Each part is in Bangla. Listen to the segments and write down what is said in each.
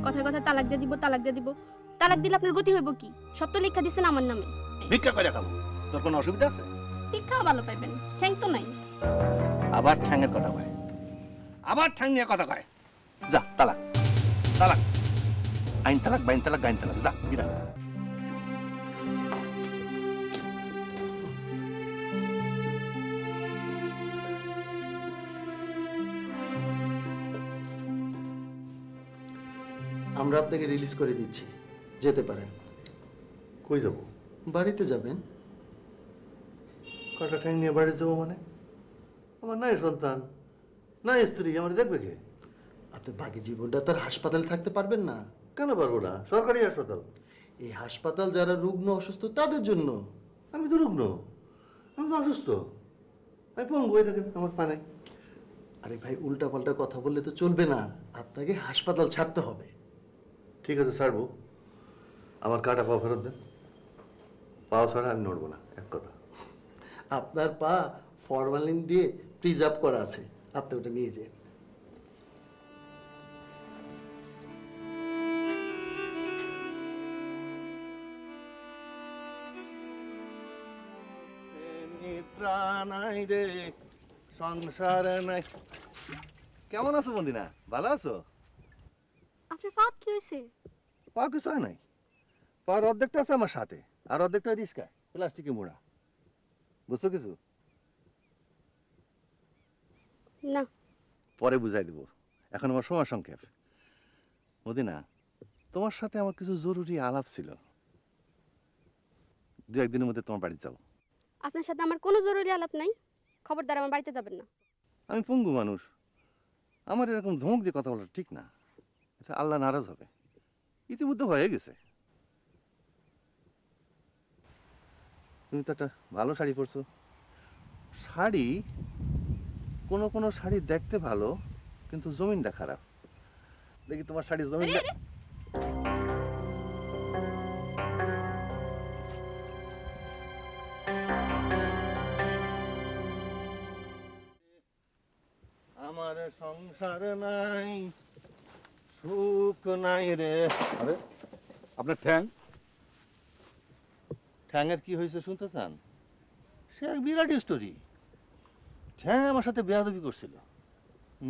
কথায় কথায় তালাক দিয়ে দিব, তালাক দিয়ে দিব। তালাক দিলে আপনার গতি হইব কি? সব তো লিখা দিছেন আমার নামে। ভিক্ষা করে খাবো, তোর কোনো অসুবিধা আছে? ভিক্ষাও ভালো পাইবেন, ঠ্যাং তো নাই। আবার ঠ্যাংয়ের কথা কয়, আবার ঠ্যাং নিয়ে কথা কয়। যা তালাক, তালাক, আইন তালাক, বাইন তালাক, গাইন তালাক, যা বিদায়। আমরা আপনাকে রিলিজ করে দিচ্ছি, যেতে পারেন। কই যাব? বাড়িতে যাবেন। কটা ঠ্যাং নিয়ে বাড়ি যাবো মানে? আমার নাই সন্তান, নাই স্ত্রী, আমার দেখবে কে? আপনি বাকি জীবনটা তার হাসপাতালে থাকতে পারবেন না। কেন পারবো না? সরকারি হাসপাতাল। এই হাসপাতাল যারা রুগ্ন অসুস্থ তাদের জন্য। আমি তো রুগ্ন, আমি তো অসুস্থ, আমি পঙ্গু হয়ে থাকেন, আমার পা নাই। আরে ভাই, উল্টা পাল্টা কথা বললে তো চলবে না, আপনাকে হাসপাতাল ছাড়তে হবে। ঠিক আছে ছাড়বো, আমার কাটা পাও ফেরত দেন। পাও ছাড়া আমি নড়বো না, এক কথা। আপনার পা ফরমালিন দিয়ে প্রিজার্ভ করা আছে, আপনি ওটা নিয়ে যান। নাই রে সংসার নাই। কেমন আছো বন্দিনা? ভালো আছো? আপনার ফাত কি হয়েছে? পা কিছু হয় নাই, পার অর্ধেকটা আছে আমার সাথে, আর অর্ধেকটা রিস্কায় প্লাস্টিকে মোড়া। বুঝছো কিছু? না। পরে বুঝাই দিব, এখন আমার সময় সংক্ষেপ। মদিনা, তোমার সাথে আমার কিছু জরুরি আলাপ ছিল, দু একদিনের মধ্যে তোমার বাড়ি যাও। আপনার সাথে আমার কোনো জরুরি আলাপ নাই, খবরদার আমার বাড়িতে যাবেন না। আমি পঙ্গু মানুষ, আমার এরকম ধমক দিয়ে কথা বলা ঠিক না, এটা আল্লাহ নারাজ হবে। ইতিমধ্যে হয়ে গেছে। তুমি তো একটা ভালো শাড়ি পরছো। শাড়ি, কোনো কোনো শাড়ি দেখতে ভালো কিন্তু জমিনটা খারাপ। দেখি তোমার শাড়ি জমিনটা। আমার সংসার নাই, সুখ নাই রে। আরে আপনার ঠ্যাং? ঠ্যাংয়ের কি হয়েছে শুনতে চান? সে এক বিরাট স্টোরি। ঠ্যাং আমার সাথে বেয়াদবি করছিল,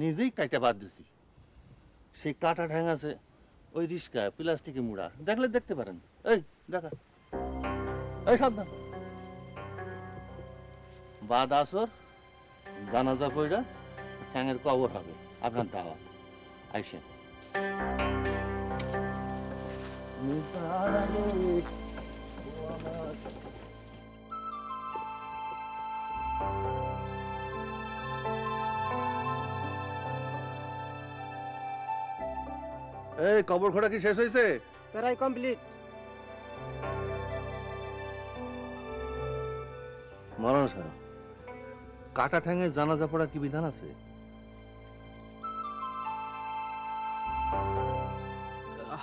নিজেই কাইটা বাদ দিছি। সেই কাটা ঠ্যাং আছে ওই রিস্কায় প্লাস্টিকে মুড়া, দেখলে দেখতে পারেন। এই দেখা, এই সাবধান। বাদ আসর জানাজা কইরা ঠ্যাংয়ের কবর হবে, আপনার দাওয়াত। আইসেন। এই কবর খোঁড়া কি শেষ হয়েছে? প্রায় কমপ্লিট। মারান সাহেব, কাটা ঠ্যাঙে জানাজা পড়া কি বিধান আছে?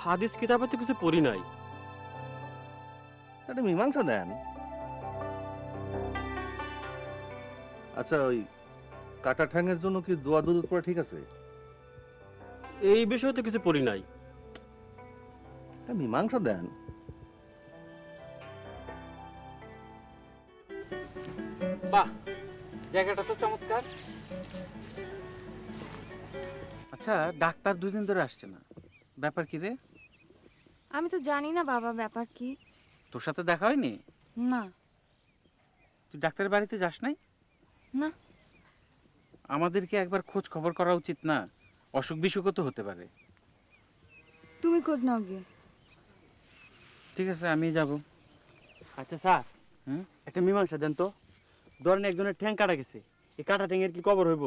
হাদিস কিতাবে তো কিছু পড়ি নাই। একটা মীমাংসা দেন। আচ্ছা, ওই কাটা ঠ্যাঙের জন্য কি দোয়া দুরুদ পড়া ঠিক আছে? এই বিষয়ে তো কিছু পড়ি নাই। একটা মীমাংসা দেন। বাহ, জায়গাটা তো চমৎকার। আচ্ছা, ডাক্তার দুদিন ধরে আসছে না, ব্যাপার কি রে? আমি তো জানি না বাবা, ব্যাপার কি। তোর সাথে দেখা হয়নি? না। তুই ডাক্তারের বাড়িতে যাস নাই? না। আমাদেরকে একবার খোঁজ খবর করা উচিত না? অসুখ বিসুখও তো হতে পারে। তুমি খোঁজ নাও গিয়ে। ঠিক আছে, আমি যাব। আচ্ছা স্যার, একটা মীমাংসা দেন তো। ধরেন একজনের ঠ্যাং কাটা গেছে, এই কাটা ঠ্যাঙের কি কবর হইব,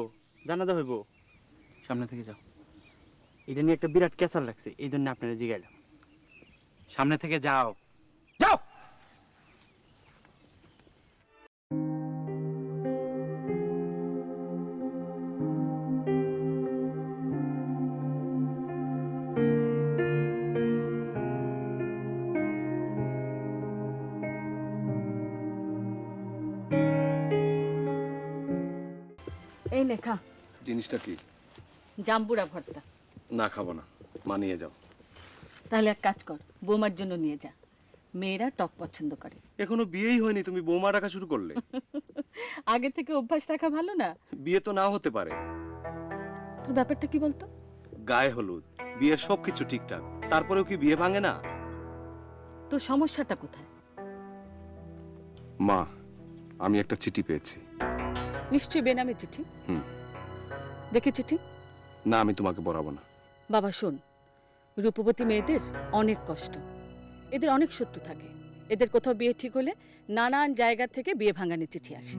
জানাজা হইব? সামনে থেকে যাও। এটা নিয়ে একটা বিরাট ক্যাসার লাগছে, এই জন্য আপনারা জিগাইলাম। সামনে থেকে যাও, যাও। এই লেখা জিনিসটা কি? জাম্বুরা ভর্তা। না খাবো না, মা নিয়ে যাও। তাহলে এক কাজ কর, বৌমার জন্য নিয়ে যা। মেয়েরা টক পছন্দ করে। এখনো বিয়েই হয়নি, তুমি বৌমা রাখা শুরু করলে? আগে থেকে অভ্যাস রাখা ভালো না? বিয়ে তো নাও হতে পারে। তোর ব্যাপারটা কি বলতো? গায়ে হলুদ, বিয়ের সবকিছু ঠিকঠাক, তারপরেও কি বিয়ে ভাঙে না? তোর সমস্যাটা কোথায়? মা, আমি একটা চিঠি পেয়েছি। নিশ্চয়ই বেনামে চিঠি। হুম। দেখে চিঠি। না, আমি তোমাকে পড়াবো না। বাবা শোন, রূপবতী মেয়েদের অনেক কষ্ট, এদের অনেক শত্রু থাকে। এদের কোথাও বিয়ে ঠিক হলে নানান জায়গা থেকে বিয়ে ভাঙানোর চিঠি আসে।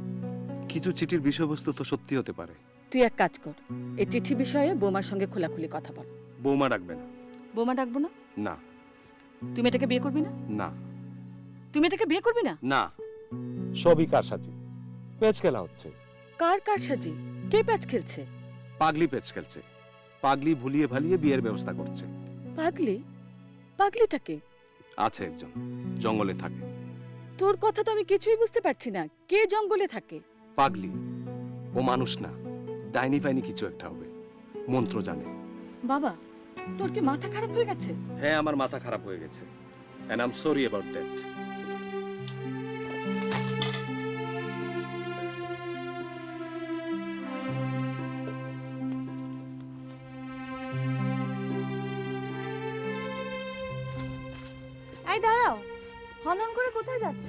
কিছু চিঠির বিষয়বস্তু তো সত্যি হতে পারে। তুই এক কাজ কর, এই চিঠি বিষয়ে বৌমার সঙ্গে খোলাখুলি কথা বল। বৌমা ডাকবে না। বৌমা ডাকবো না? না। তুমি এটাকে বিয়ে করবি না? না। তুমি এটাকে বিয়ে করবি না? না। সবই কারসাজি, পেচ খেলা হচ্ছে। কার কার সাজি? কে প্যাচ খেলছে? পাগলি পেচ খেলছে। পাগলি ভুলিয়ে ভালিয়ে বিয়ের ব্যবস্থা করছে। পাগলি? পাগলিটাকে? আছে একজন, জঙ্গলে থাকে। তোর কথা তো আমি কিছুই বুঝতে পারছি না। কে জঙ্গলে থাকে? পাগলি, ও মানুষ না, ডাইনি ফাইনি কিছু একটা হবে, মন্ত্র জানে। বাবা, তোর কি মাথা খারাপ হয়ে গেছে? হ্যাঁ, আমার মাথা খারাপ হয়ে গেছে, and I'm sorry about that. এই দাঁড়াও, হনন করে কোথায় যাচ্ছ?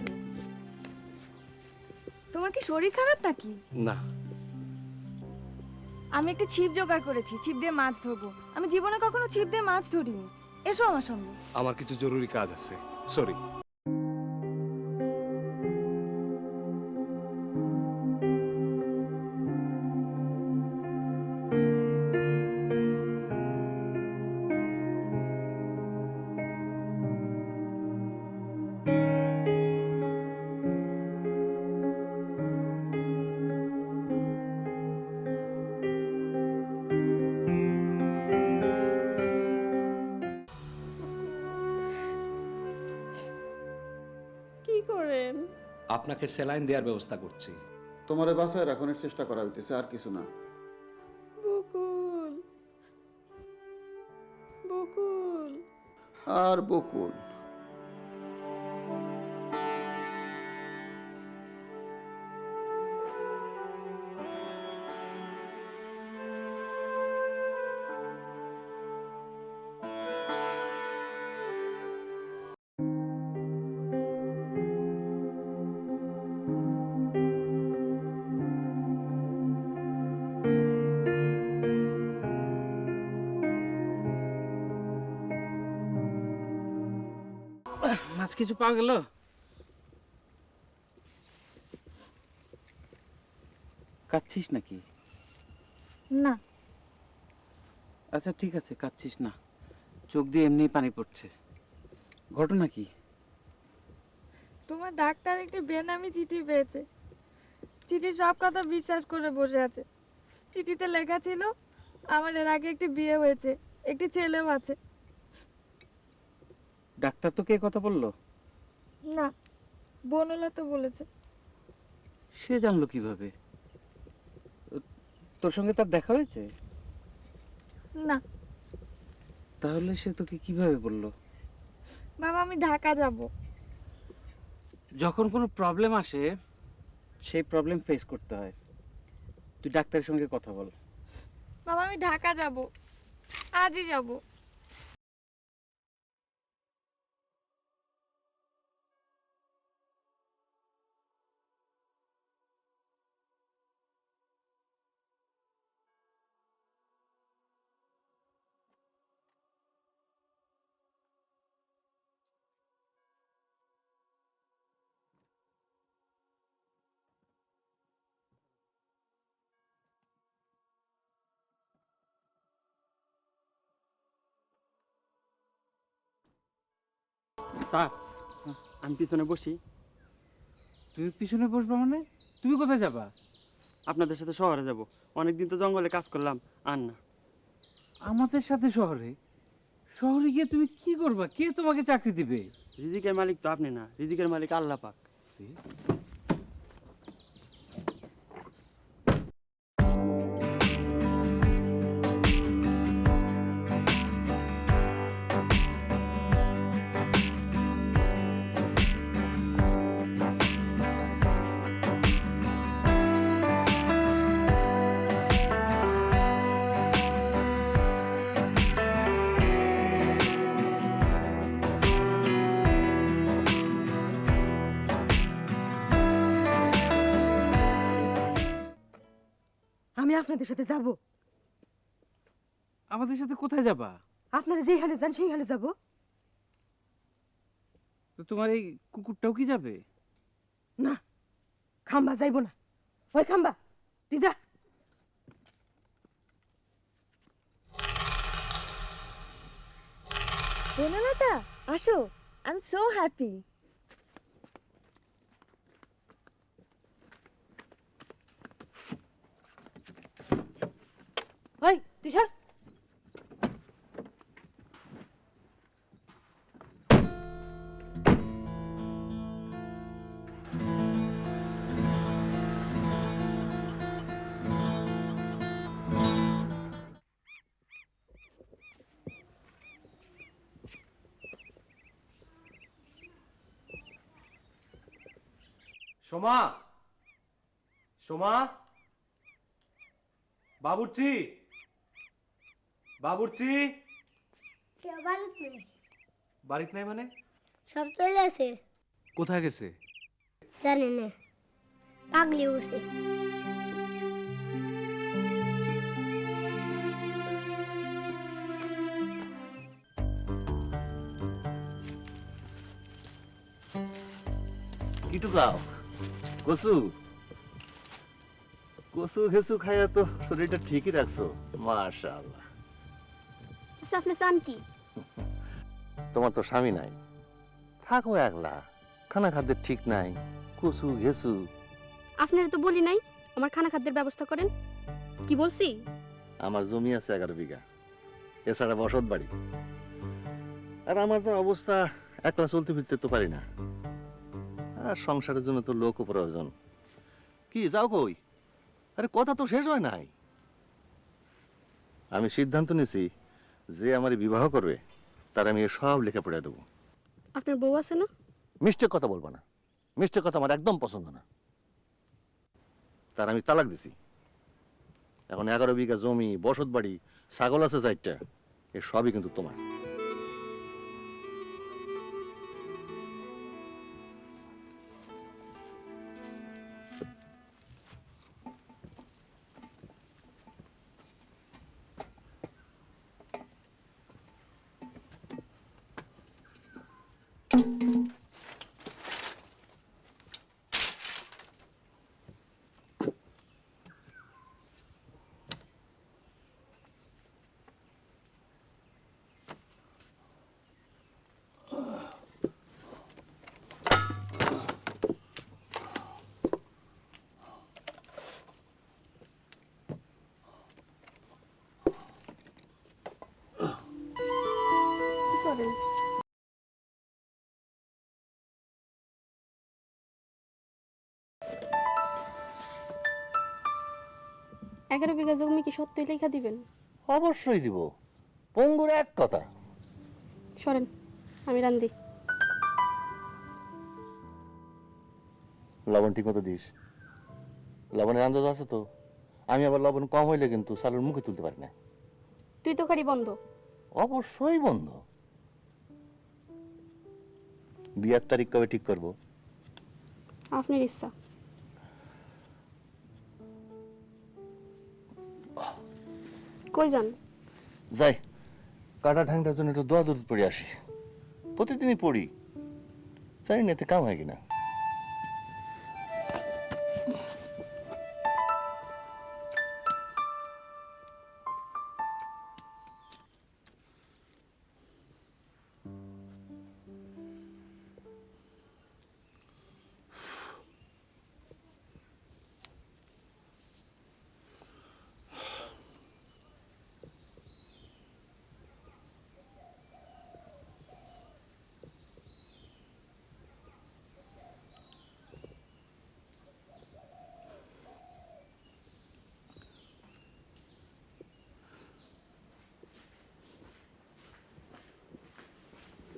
তোমার কি শরীর খারাপ নাকি? না। আমি একটা ছিপ জোগাড় করেছি, ছিপ দিয়ে মাছ ধরবো। আমি জীবনে কখনো ছিপ দিয়ে মাছ ধরিনি। এসো আমার সঙ্গে। আমার কিছু জরুরি কাজ আছে, সরি। কি করেন? আপনাকে স্যালাইন দেওয়ার ব্যবস্থা করছি। তোমারে বাসায় রাখানোর চেষ্টা করা হইতেছে, আর কিছু না। বকুল, বকুল। আর বকুল, মাছ কিছু পাওয়া গেল? কাচ্ছিস নাকি? না। আচ্ছা ঠিক আছে, কাচ্ছিস না, চোখ দিয়ে এমনি পানি পড়ছে। ঘটনা কি? তোমার ডাক্তার একটি বেনামি চিঠি পেয়েছে। চিঠির সব কথা বিশ্বাস করে বসে আছে। চিঠিতে লেখা ছিল আমার এর আগে একটি বিয়ে হয়েছে, একটি ছেলেও আছে। ডাক্তার তো কে কথা বললো? না, বনলা তো বলেছে। সে জানলো কিভাবে? তোর সঙ্গে তার দেখা হয়েছে? না। তাহলে সে তোকে কিভাবে বললো? বাবা, আমি ঢাকা যাব। যখন কোনো প্রবলেম আসে সেই প্রবলেম ফেস করতে হয়। তুই ডাক্তারের সঙ্গে কথা বল। বাবা, আমি ঢাকা যাব, আজই যাব। স্যার, আমি পিছনে বসি। তুই পিছনে বসবা মানে? তুমি কোথায় যাবা? আপনাদের সাথে শহরে যাব। অনেকদিন তো জঙ্গলে কাজ করলাম, আর না। আমাদের সাথে শহরে? শহরে গিয়ে তুমি কি করবা? কে তোমাকে চাকরি দিবে? রিজিকের মালিক তো আপনি না, রিজিকের মালিক আল্লাহ পাক। আপনাদের সাথে যাব। আমাদের সাথে কোথায় যাবা? আপনারা যেই হালে যান সেই হালে যাব। তো তোমার এই কুকুরটাও কি যাবে? না, খাম্বা যাইব না। ওই খাম্বা, তুই যা। বনলতা, আসো, আই এম সো হ্যাপি। ওই তুই সর। সোমা, সোমা, বাবুর্চি, বাবুর্চি। কেউ বাড়িতে নেই। বাড়িতে নাই মানে? সব চলে আছে। কোথায় গেছে? জানি না, পাগলি উঠছে। কিটু গাও কসু কসু ঘেসু খাইয়া তো শরীরটা ঠিকই রাখছো, মাশাআল্লাহ। আচ্ছা আপনি চান কি? তোমার তো স্বামী নাই, থাকো একলা, খানা খাদ্যের ঠিক নাই, কসু ঘেসু। আপনারা তো বলি নাই আমার খানা খাদ্যের ব্যবস্থা করেন। কি বলছি? আমার জমি আছে 11 বিঘা, এছাড়া বসত বাড়ি। আর আমার যা অবস্থা, একলা চলতে ফিরতে তো পারি না, আর সংসারের জন্য তো লোকও প্রয়োজন। কি যাও কই? আরে কথা তো শেষ হয় নাই। আমি সিদ্ধান্ত নিয়েছি, যে আমার বিবাহ করবে তার আমি সব লেখাপড়া দেবো। আপনার বউ আছে না? মিষ্টি কথা বলবো না, মিষ্টি কথা আমার একদম পছন্দ না। তার আমি তালাক দিছি। এখন 11 বিঘা জমি, বসত বাড়ি, ছাগল আছে 4টা, এ সবই কিন্তু তোমার। কি করেন? এগারো বিঘা জমি কি সত্যি লেখা দিবেন? অবশ্যই দিব, পঙ্গুর এক কথা। সরেন, আমি রান্ধি। লবণ ঠিক মতো দিস। লবণের আন্দাজ আছে তো? আমি আবার লবণ কম হইলে কিন্তু চালুর মুখে তুলতে পারি না। তুই তো খালি বন্ধ। অবশ্যই বন্ধ। বিয়ার তারিখ কবে ঠিক করব? আপনার ইচ্ছা। কই যান? যাই, কাটা ঠ্যাংটার জন্য একটু দোয়া দূর পড়ে আসি। প্রতিদিনই পড়ি, জানি না এতে কাম হয় কিনা।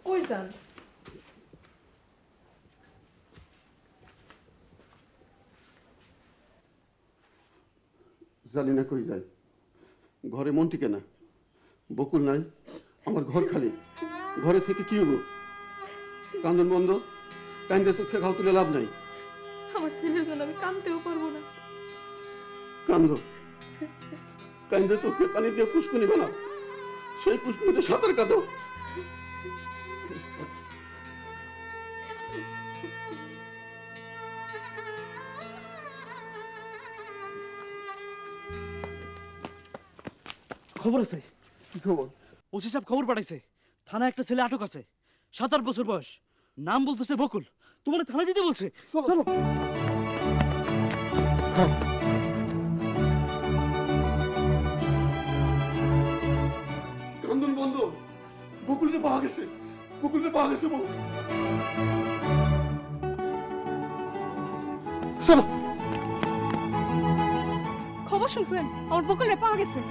কই যান? জানি না কই যাই, ঘরে মন টিকে না, বকুল নাই, আমার ঘর খালি, ঘরে থেকে কি হবো? কান্দন বন্ধ, কান্দে চোখে ঘাও তুলে লাভ নাই। আমার ছেলের জন্য আমি কাঁদতেও পারবো না। কান্দ, কান্দে চোখের পানি দিয়ে পুষ্কুনি বানাও, সেই পুষ্কুনিতে সাঁতার কাটো। খবর আছে? কি খবর? ওসি সাহেব খবর পাঠাইছে, থানায় একটা ছেলে আটক আছে, 7-8 বছর বয়স, নাম বলতেছে বকুল। তোমার থানায় যেতে বলছে, চলো। কান্দন বন্ধ, বকুলকে পাওয়া গেছে, বকুলকে পাওয়া গেছে বউ। চলো। খবর শুনছেন? আমার বকুলে পাওয়া গেছে।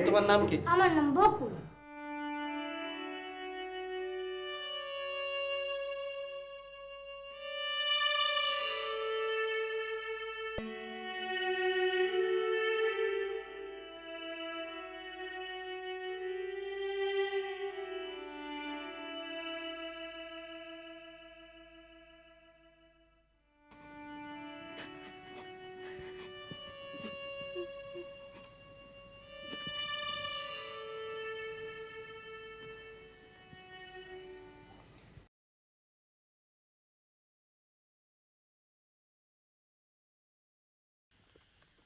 তোমার নাম কি? আমার নাম বকুল।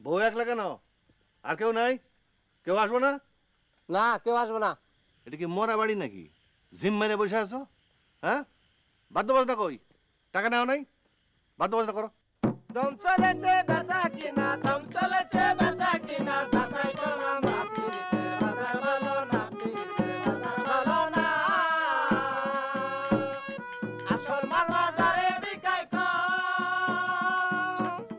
বউ একলা কেন? আর কেউ নাই? কেউ আসবো না? না, কেউ আসবে না। এটা কি মরা বাড়ি নাকি? জিম মেরে বসে আছো? হ্যাঁ, বাদ্যবাজনা কই? টাকা নেওয়া নাই? বাদ্যবাজনা করো। দম চলেছে বেচা কিনা, দম চলেছে বেচা কিনা, যাচাই করো না পিরিতের বাজার ভালো না, পিরিতের বাজার ভালো না। আসল মাল বাজারে বিকায় কম,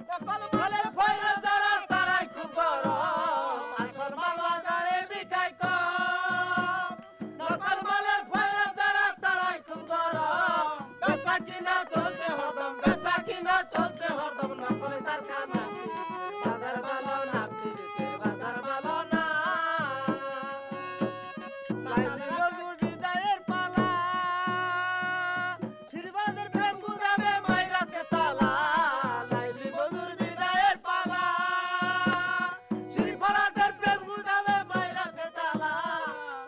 নকল মালের ফয়রা যারা তারাই খুব গরম। আসল মাল বাজারে বিকায় কম, নকল মালের ফয়রা যারা তারাই খুব গরম। বেচা কিনা চলছে হরদম, বেচা কিনা চলছে হরদম, নকলে তার কানা, পিরিতের বাজার ভালো না, পিরিতের বাজার ভালো না। লাইলি বন্ধুর বিদায়ের পালা, শিরবাদের প্রেম গুদামে মাইরাছে তালা। লাইলি বন্ধুর বিদায়ের পালা, শিরবাদের প্রেম গুদামে মাইরাছে তালা।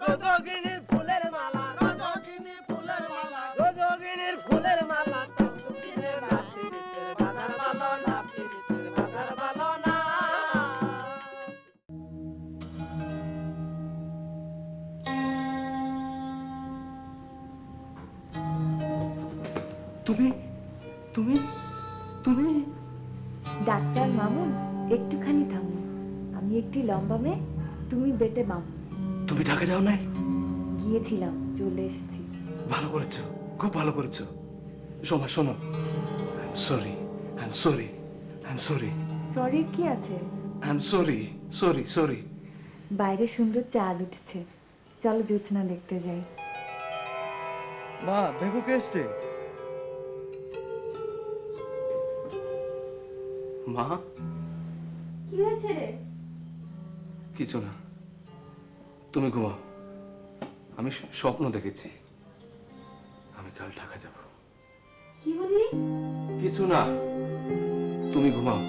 রজকিনীর ফুলের মালা, রজকিনীর ফুলের মালা, রজকিনীর ফুলের মালা, তমতুকিনে না, পিরিতের বাজার ভালো না, পিরিতের বাজার ভালো না। তুমি তুমি তুমি ডাক্তার মামুন, একটুখানি থামুন। আমি একটি লম্বা মেয়ে, তুমি বেটে মামুন। তুমি ঢাকা যাও নাই? গিয়েছিলাম, চলে এসেছি। ভালো করেছো, খুব ভালো করেছো। সোমা শোনো, sorry, I am sorry, I am sorry, সরির কি আছে? I am sorry, sorry, sorry. বাইরে সুন্দর চাঁদ উঠছে, চলো জোছনা দেখতে যাই। মা, দেখো কে এসছে। মা, কি হয়েছে রে? কিছু না, তুমি ঘুমাও। আমি স্বপ্ন দেখেছি, আমি কাল ঢাকা যাব। কি বললি? কিছু না, তুমি ঘুমাও।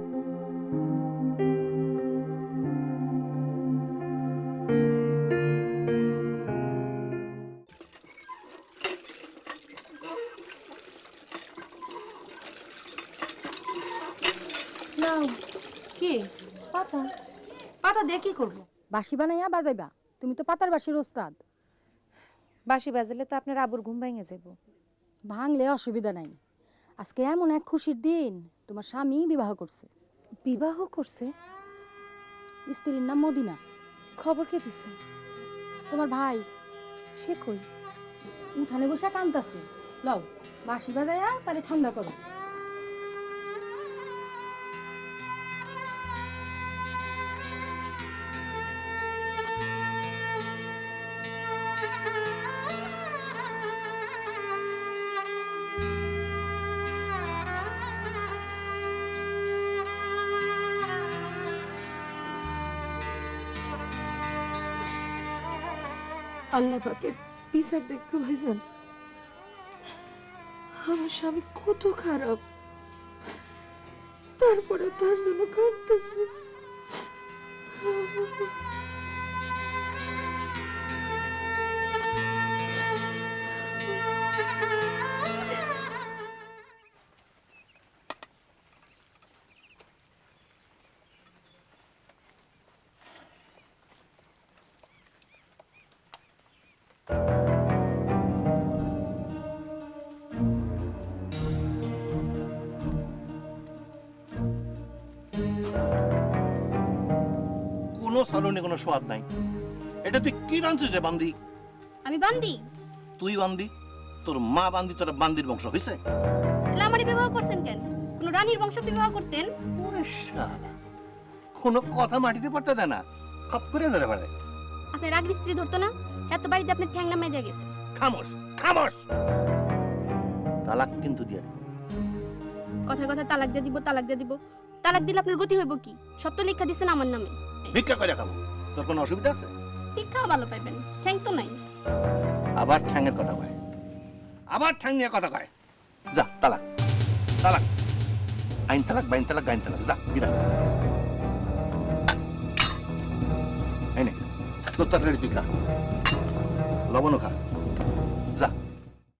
নাও। কি পাতা? পাতা দিয়ে কি করবো? বাঁশি বানাইয়া বাজাইবা? তুমি তো পাতার বাঁশির ওস্তাদ। বাঁশি বাজালে তো আপনার আবুর ঘুম ভেঙে যাব। ভাঙলে অসুবিধা নাই। আজকে এমন এক খুশির দিন, তোমার স্বামী বিবাহ করছে। বিবাহ করছে? স্ত্রীর নাম মদিনা। খবর কে দিছে? তোমার ভাই। সে কই? উঠানে বসে কাঁদতাছে। লও বাঁশি বাজাইয়া তারে ঠান্ডা করো। আল্লাহ পাকের বিচার দেখছো ভাইজান? আমার স্বামী কত খারাপ, তারপরে তার জন্য কাঁদতেছে। কোনো সালনে কোনো স্বাদ নাই। এটা তুই কি রাঁধছিস রে বান্দি? আমি বান্দি? তুই বান্দি, তোর মা বান্দি, তোর বান্দির বংশ হয়েছে। তাহলে আমারে বিবাহ করছেন কেন? কোন রানীর বংশ বিবাহ করতেন? ওরে শালা, কোনো কথা মাটিতে পড়তে দেয় না, খপ করে ধরে ফেলে। আপনার আগের স্ত্রী ধরতো না? এত বাড়িতে আপনার ঠ্যাং নামে গেছে। খামোশ খামোশ, তালাক কিন্তু দিয়ে দিব। কথায় কথায় তালাক দিয়ে দিব, তালাক দিয়ে দিব। তালাক দিলে আপনার গতি হইব কি? সব তো লেখা দিছেন আমার নামে। ভিক্ষা করে খাবো, তোর কোনো অসুবিধা আছে? ভিক্ষাও ভালো পাইবেন, ঠ্যাং তো নাই। আবার ঠ্যাংয়ের কথা কয়, আবার ঠ্যাং নিয়ে কথা কয়। যা তালাক, তালাক, আইন তালাক, বাইন তালাক, গাইন তালাক, যা বিদায়। এই নে তোর তরকারি তুই খা, লবণও খা।